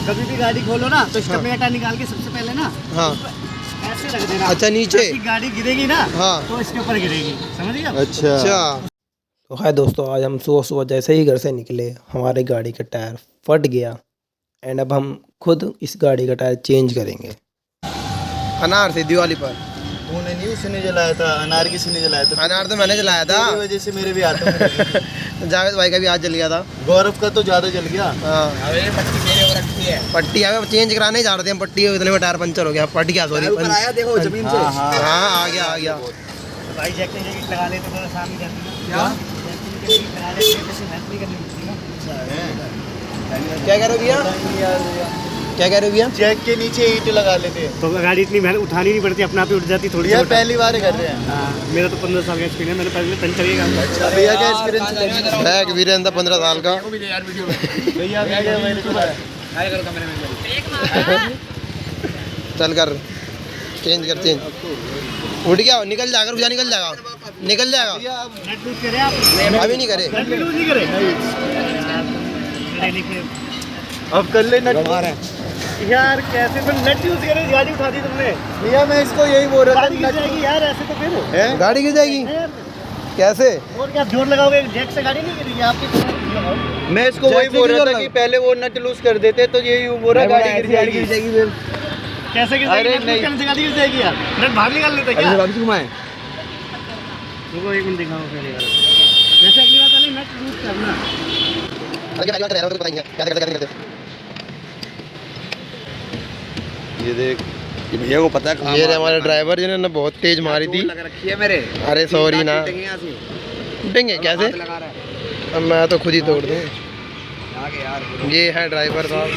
कभी भी गाड़ी खोलो ना तो स्टेपलेटर निकाल के सबसे पहले ना ऐसे रख देना। अच्छा नीचे गाड़ी गिरेगी ना तो इसके ऊपर गिरेगी, समझ गए? अच्छा। तो है दोस्तों, आज हम सुबह सुबह जैसे ही घर से निकले हमारी गाड़ी का टायर फट गया एंड अब हम खुद इस गाड़ी का टायर चेंज करेंगे। अनार से दिवाली पर तूने नहीं, उसने जलाया था अनार, किसी ने जलाया था? अनार तो मैंने जलाया था, तेरी वजह से मेरे भी हाथों में लगी। जावेद भाई का भी आज जल गया था, गौरव का तो ज्यादा जल गया। हाँ पट्टी अब चेंज कराने जा रहे थे हम, पट्टी इतने में टायर पंचर हो गया, फट गया सॉरी। देखो जमीन से। हाँ आ गया। भाई जैकेट लगा ले तो सामने क्या क्या कह रहे हो भैया, क्या कह रहे हो भैया? जैक के नीचे ईंट लगा लेते तो गाड़ी इतनी मेहनत उठानी नहीं पड़ती, अपने आप ही उठ जाती थोड़ी। ये पहली बार कर रहे हैं। मेरा तो 15 साल का एक्सपीरियंस है, मैंने पहले पंचर ही काम। अच्छा भैया का एक्सपीरियंस है एक्सपीरियंस था 15 साल का। भैया मैंने तो चल कर चेंज कर, चेंज उठ गया, निकल जाएगा, रुक जा, निकल जाएगा। अभी नहीं करे, अब कर ले नट यार कैसे फिर नट यूज करे, गाड़ी उठा दी तुमने। भैया मैं इसको यही बोल रहा था, गाड़ी गिर जाएगी यार ऐसे तो फिर गाड़ी गिर जाएगी कैसे? और क्या जोर लगाओगे, जैक से गाड़ी नहीं गिरेगी आपकी। मैं इसको वही बोल रहा था कि पहले वो नट लूज कर देते तो यही बोल रहा गाड़ी गिर जाएगी। कैसे गिर जाएगी? अरे नहीं गाड़ी गिर जाएगी यार, नट बाहर निकाल लेते क्या? घुमाए रुको एक मिनट दिखाओ फिर यार, वैसे अगली बार पहले नट लूज करना। ये देख, ये भैया को पता है, ये हमारे ड्राइवर जिन्होंने बहुत तेज मारी थी। लग रखी है मेरे। अरे सॉरी ना, टूटेंगे कैसे? अब मैं तो खुद ही तोड़ दूँ। ये है ड्राइवर साहब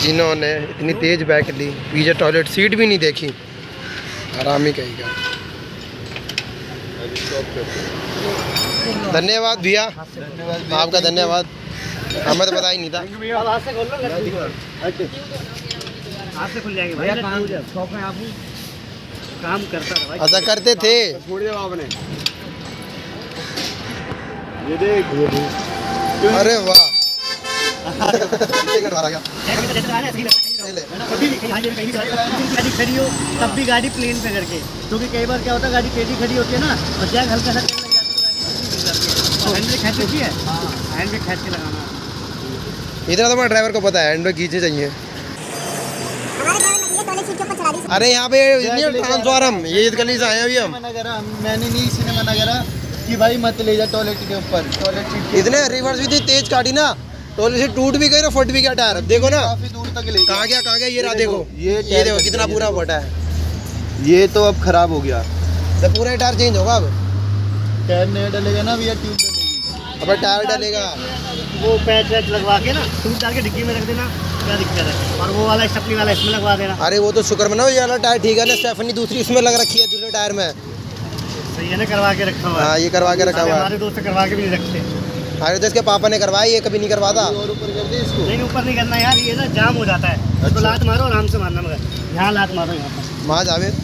जिन्होंने इतनी तेज बैक ली, पीछे टॉयलेट सीट भी नहीं देखी, आरामी कहेगा। धन्यवाद भैया, आपका धन्यवाद, हमें तो पता ही नहीं था। हाथ से खोल लो, हाथ से खुल जाएंगे भाई। शौक है आपको, काम करता है भाई। ऐसा करते थे। छोड़ दिया आपने। ये देख, अरे वाह गाड़ी खड़ी हो तब भी गाड़ी प्लेन पे करके, क्योंकि कई बार क्या होता है गाड़ी टेढ़ी खड़ी होती है ना और जैक हल्का सा लग जाती है, हैंड ब्रेक खींच लेती है, हैंड ब्रेक खींच के लगाना। इतना तो हमारे ड्राइवर को पता है, हैंड ब्रेक खींचने चाहिए। अरे यहाँ पे ट्रांसफार्म ये इस गली से आए अभी हम। मना करा, मैंने नहीं, इसी ने मना करा कि भाई मत ले जा टॉयलेट के ऊपर, टॉयलेट सीट। इतने रिवर्स भी थी तेज काटी ना, टॉयलेट से टूट भी गई ना, फट भी गया टायर। देखो ना काफी दूर तक ले कहाँ गया, ये रहा देखो, ये देखो कितना पूरा फटा है। ये तो अब खराब हो गया, तो पूरा टायर चेंज होगा अब। टायर नहीं डलेगा ना भैया, ट्यूब डलेगी। अब टायर डलेगा, वो पैच वैच लगवा के ना टूट डाल के डिग्गी में रख देना, क्या दिक्कत है? और वो वाला स्टेपनी वाला इसमें लगवा देना। अरे वो तो शुक्र मनाओ ये वाला टायर ठीक है ना, स्टेफनी दूसरी इसमें लग रखी है दूसरे टायर में। सही है ना, करवा के रखा हुआ है। हाँ ये करवा के रखा हुआ है। हमारे दोस्त करवा के भी नहीं रखते। अरे तो इसके पापा ने करवाई, ये कभी नहीं करवाता। और ऊपर कर दे इसको। नहीं ऊपर नहीं करना यार, ये ना जाम हो जाता है। तो लात मारो, आराम से मारना, मगर यहाँ लात मारो यहाँ पर। माँ जावेद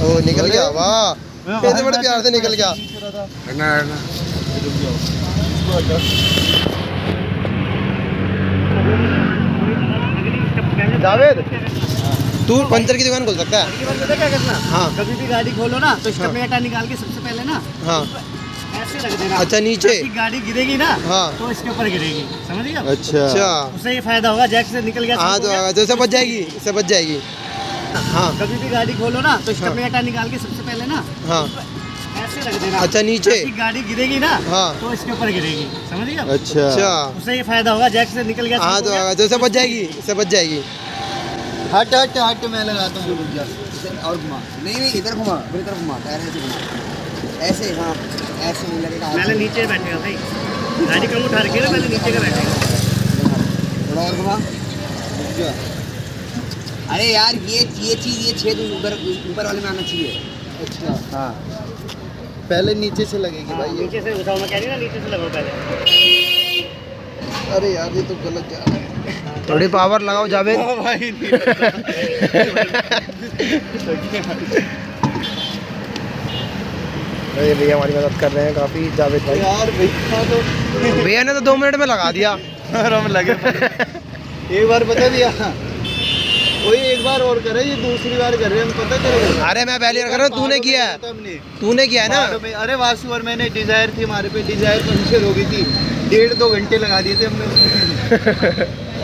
ओ निकल गया, वाह इतने बड़े प्यार से निकल गया। जावेद तू पंचर की दुकान खोल सकता है। अगली बार पता क्या करना, हाँ कभी भी गाड़ी खोलो ना तो स्टेपलेटर निकाल के सबसे पहले ना हाँ ऐसे रख देना। अच्छा नीचे, गाड़ी गिरेगी ना हाँ तो इसके ऊपर गिरेगी, समझ गए? अच्छा उससे ये फायदा होगा, जैक से निकल गया। हाँ तो इससे बच जाएगी, इससे बच जाएगी। हाँ कभी भी गाड़ी खोलो ना तो स्टेपलेटर निकाल के सबसे पहले ना हाँ ऐसे रख देना। अच्छा नीचे, गाड़ी गिरेगी ना हाँ तो इसके ऊपर गिरेगी, समझ गए? अच्छा उससे ये फायदा होगा, जैक से निकल गया। हाँ तो इससे बच जाएगी, इससे बच जाएगी। हट हट हट, मैं लगाता हूँ, रुक जा। और घुमा, नहीं इधर घुमा, मेरी तरफ घुमा, टायर ऐसे घुमा, ऐसे, हाँ ऐसे नहीं लगेगा। पहले नीचे बैठेगा भाई, गाड़ी कम उठा रखी है ना, पहले नीचे का बैठेगा। थोड़ा और घुमा, रुक जा। अरे यार ये चीज़, ये छेद उधर ऊपर वाले में आना चाहिए। अच्छा हाँ पहले नीचे से लगेगी भाई ये। नीचे से उठाओ, मैं कह रही ना नीचे से लगाओ पहले। अरे यार ये तो गलत जा रहा है। थोड़ी पावर लगाओ जावेद। भाई अरे भैया हमारी मदद कर रहे हैं काफ़ी जावेद भाई। यार भैया तो भैया ने तो 2 मिनट में लगा दिया। और हम लगे एक बार बता दिया, वही एक बार और करे, ये दूसरी बार कर रहे हैं, हम पता करेगा। अरे मैं पहले कर रहा हूँ, तूने किया है, तूने किया है ना। अरे वासु और मैंने डिजायर थी हमारे पे, डिजायर पंचर हो गई थी, 1.5-2 घंटे लगा दिए थे हमने।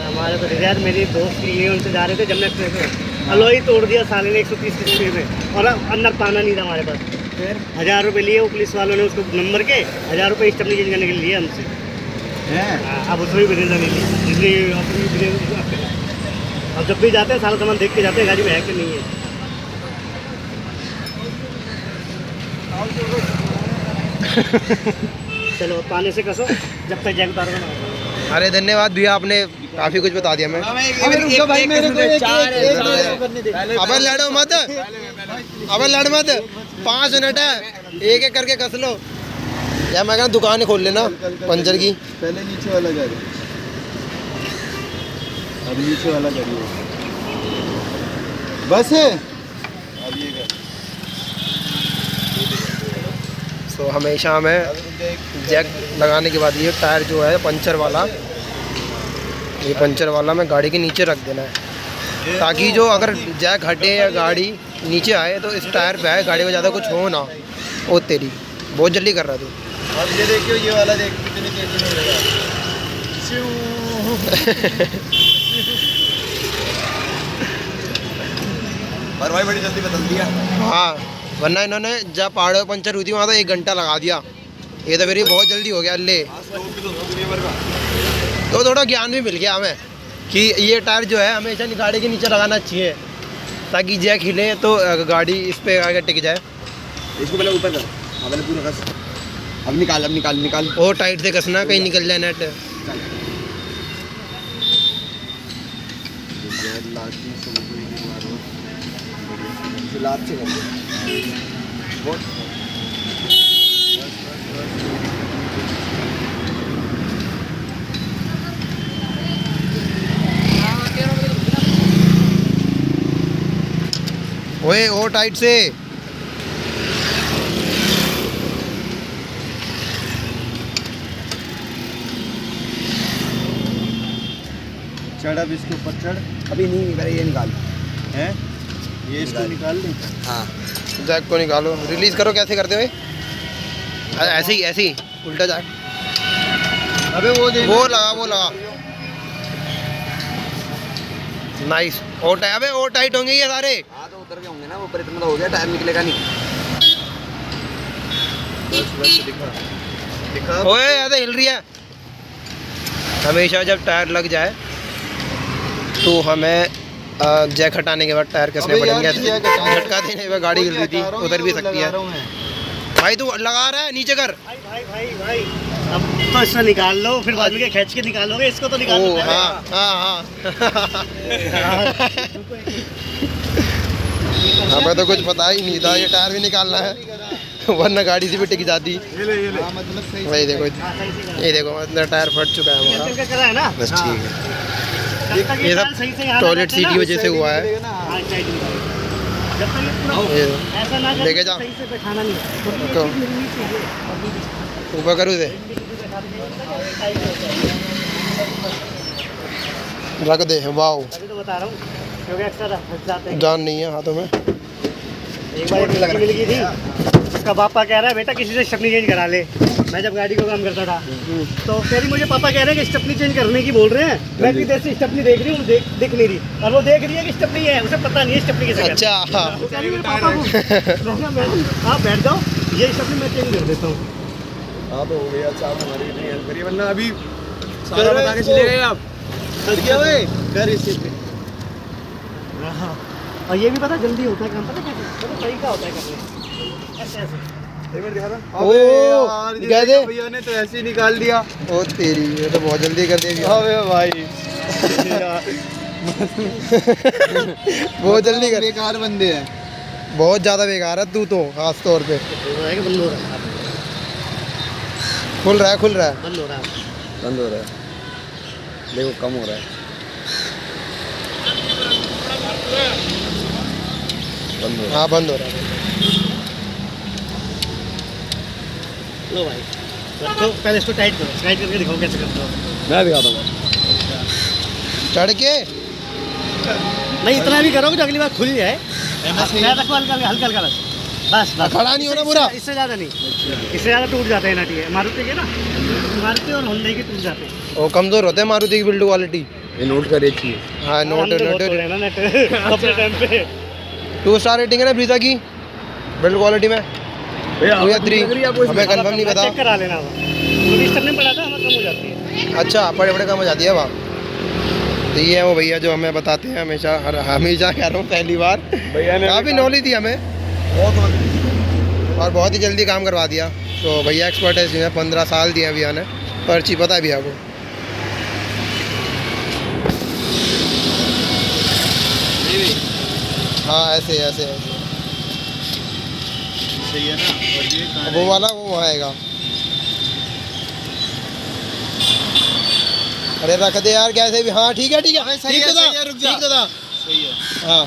हमारे तो डिजायर मेरी दोस्त की लिए उनसे जा रहे थे जमना एक्सप्रेस में, अलॉय तोड़ दिया साले ने 130 की स्पीड में, और अंदर पाना नहीं था हमारे पास। फिर 1000 रुपये लिए वो पुलिस वालों ने उसको नंबर के, 1000 रुपये स्टेपनी चेंज करने के लिए हमसे। अब उसमें भी ब्रेजा नहीं लिया, इसलिए अपनी अब जब भी जाते हैं सारा सामान देख के जाते हैं गाड़ी में है कि नहीं है। चलो पानी से कसो जब तक जैक उतार ना। अरे धन्यवाद भैया, आपने काफी कुछ बता दिया मैं। अबे लड़ो मत, अबे लड़ मत, 5 मिनट है, एक एक करके कस लो। या मैं कहना दुकान खोल लेना पंचर की। पहले नीचे वाला कर, अब नीचे वाला करिए बस। अब ये कर। तो हमेशा हमें जैक लगाने के बाद ये टायर जो है पंचर वाला, ये पंचर वाला में गाड़ी के नीचे रख देना है, ताकि जो अगर जैक हटे या गाड़ी नीचे आए तो इस टायर पे आए, गाड़ी में ज़्यादा कुछ हो ना। ओ तेरी बहुत जल्दी कर रहा तू। अब ये देखियो, ये वाला देख कितने तेजी में रहेगा। और भाई बड़ी जल्दी बदल दिया। हाँ, वरना इन्होंने जब पहाड़ों में पंचर हुई थी वहाँ तो 1 घंटा लगा दिया, ये तो फिर बहुत जल्दी हो गया। ले तो थोड़ा ज्ञान भी मिल गया हमें कि ये टायर जो है हमेशा गाड़ी के नीचे लगाना चाहिए, ताकि जैक हिले तो गाड़ी इस पे आगे टिक जाए। इसको पहले ऊपर कर, पहले पूरा कस। अब निकाल, अब निकाल निकाल। और टाइट से कसना, कहीं निकल जाए नेट। ओए और टाइट से। चढ़, अब इसके ऊपर चढ़। अभी नहीं, पहले ये निकाल है, ये इसको निकाल ले। हाँ जैक को निकालो, रिलीज करो। कैसे करते हुए? ऐसे ही, ऐसे ही उल्टा जैक। अबे वो दे, वो लगा। नाइस। और टाइट, अबे और टाइट होंगे ये सारे। हाँ तो उतर के होंगे ना, ऊपर इतना तो हो गया, टायर निकलेगा नहीं। बस दिखा। ओए ऐसे हिल रही है। हमेशा जब टायर लग जाए तो हमें जैक हटाने के बाद टायर कसने पड़ेंगे। झटका देने में गाड़ी हिल रही थी, उधर भी सकती है। भाई तू लगा रहा है, नीचे कर। भाई अब तो इससे निकाल लो, फिर बाद में खींच के निकालोगे, इसको तो निकाल लो। हाँ। हमें तो कुछ पता ही नहीं था ये टायर भी निकालना है, वरना गाड़ी से भी टिक जाती। वही देखो, ये देखो मतलब टायर फट चुका है हमारा। बस ठीक है, ये सब टॉयलेट सीट की वजह से हुआ है। लेके जा, ऊपर करूँ इसे, रख दे। वाओ, तो बता रहा हूँ क्योंकि एक्स्ट्रा फंस जाते हैं। जान नहीं है हाथों में। एक बार मिल गई थी, उसका पापा कह रहा है बेटा किसी से स्टेपनी चेंज करा ले। मैं जब गाड़ी को काम करता था तो कह रही मुझे पापा कह रहे हैं कि स्टेपनी चेंज करने की बोल रहे हैं। मैं इतनी देर से स्टेपनी देख रही हूँ, दिख नहीं रही, और वो देख रही है कि स्टेपनी है, उसे पता नहीं है स्टेपनी कैसे। अच्छा, आप बैठ जाओ, ये स्टेपनी मैं चेंज कर देता हूँ। हाँ तो हो गया साहब, हमारी इतनी हेल्प करिए, वरना अभी सारा बता के चले गए आप। फंस गया भाई, कर इसी पे। और ये भी पता जल्दी होता है काम, पता कैसे, तो तरीका होता है करने ऐसे ऐसे। एक मिनट दिखा था। ओ, दिखा दे। भैया ने तो ऐसे ही निकाल दिया। ओ तेरी, ये तो बहुत जल्दी कर देगी। अबे भाई बहुत जल्दी कर, बेकार बंदे हैं, बहुत ज़्यादा बेकार है तू तो, खास तौर पे। बंद हो रहा है, खुल रहा है, बंद हो रहा है। बंद हो रहा है, देखो कम हो रहा है, बंद हो रहा है। हाँ बंद हो रहा है। लो भाई रखो, पहले इसको टाइट करो, टाइट करके दिखाओ कैसे करते हो। मैं दिखाता हूँ। चढ़ के नहीं इतना भी करोगे तो अगली बार खुल जाए। पैर रखो हल्का हल्का हल्का बस बस। खड़ा नहीं होना पूरा। इससे ज़्यादा नहीं, इससे ज़्यादा टूट जाते हैं नाटी है मारुति के ना, मारुति और होंडा के टूट जाते हैं। वो कमज़ोर होते हैं मारुति की बिल्ड क्वालिटी। ये नोट कर रही है। हाँ नोट हमने बहुत नोट तोड़े हैं ना नेट अपने टाइम पे। 2 स्टार रेटिंग है ना ब्रीजा की बिल्ड क्वालिटी में, 2 या 3 हमें कंफर्म नहीं पता। चेक करा लेना, वो भी करने पड़ा था, हमें कम हो जाती है। अच्छा बड़े बड़े कम हो जाती है वहाँ। तो ये है वो भैया जो हमें बताते हैं हमेशा, हमेशा कह रहा हूँ पहली बार, भैया ने काफ़ी नॉलेज दी हमें और बहुत ही जल्दी काम करवा दिया। तो भैया एक्सपर्ट है इसमें, 15 साल दिए भैया ने, पर्ची पता है भैया को। हाँ ऐसे ऐसे ऐसे सही है ना। और ये वो वाला वो वहाँ आएगा। अरे रख दे यार कैसे भी। हाँ ठीक है ठीक है सही ठीक है, तो था, सही है, रुक जा। ठीक तो था। सही है। हाँ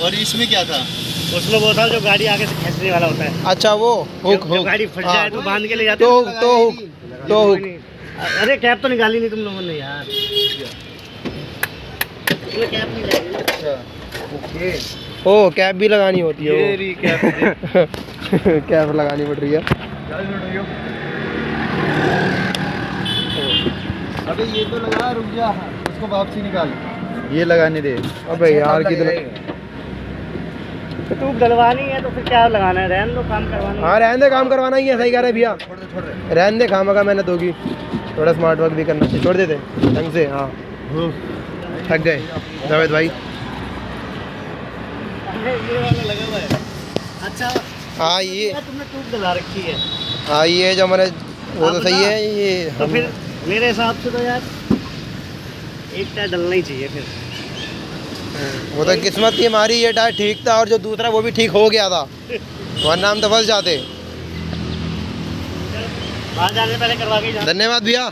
और इसमें क्या था? उसमें वो था जो गाड़ी आगे से खींचने वाला होता है। अच्छा वो हुक जब हुक। गाड़ी फट हाँ। जाए तो बांध के ले जाते तो हैं। हुक तो हुक तो हुक। अरे कैप तो निकाली नहीं तुम लोगों ने यार, इसमें कैप नहीं लगाई। ओके। ओ कैप भी लगानी होती है ये वो। री क्या? कैप लगानी पड़ रही है। अबे ये तो लगा, रुक जा, उसको वापसी निकाल। ये लगाने दे। अबे यार किधर। तो तू डलवानी है तो फिर क्या लगाना है, रहने दो, काम करवाना हाँ रहने दे, काम करवाना ही है, सही कह रहे भैया। छोड़ दे। रहने दे, खामखा मेहनत होगी, थोड़ा स्मार्ट वर्क भी करना चाहिए। छोड़ देते ढंग से। हाँ थक गए जावेद भाई। ये वाला लगा हुआ है। अच्छा हाँ ये तुमने ट्यूब डला रखी है हाँ ये जो हमारे वो तो सही है ये। तो फिर मेरे हिसाब से तो यार एक टायर डलना ही चाहिए फिर। वो तो किस्मत थी हमारी, ये टायर ठीक था और जो दूसरा वो भी ठीक हो गया था, वरना हम तो फंस जाते। बाहर जाने से पहले करवा के ही जाना। धन्यवाद भैया।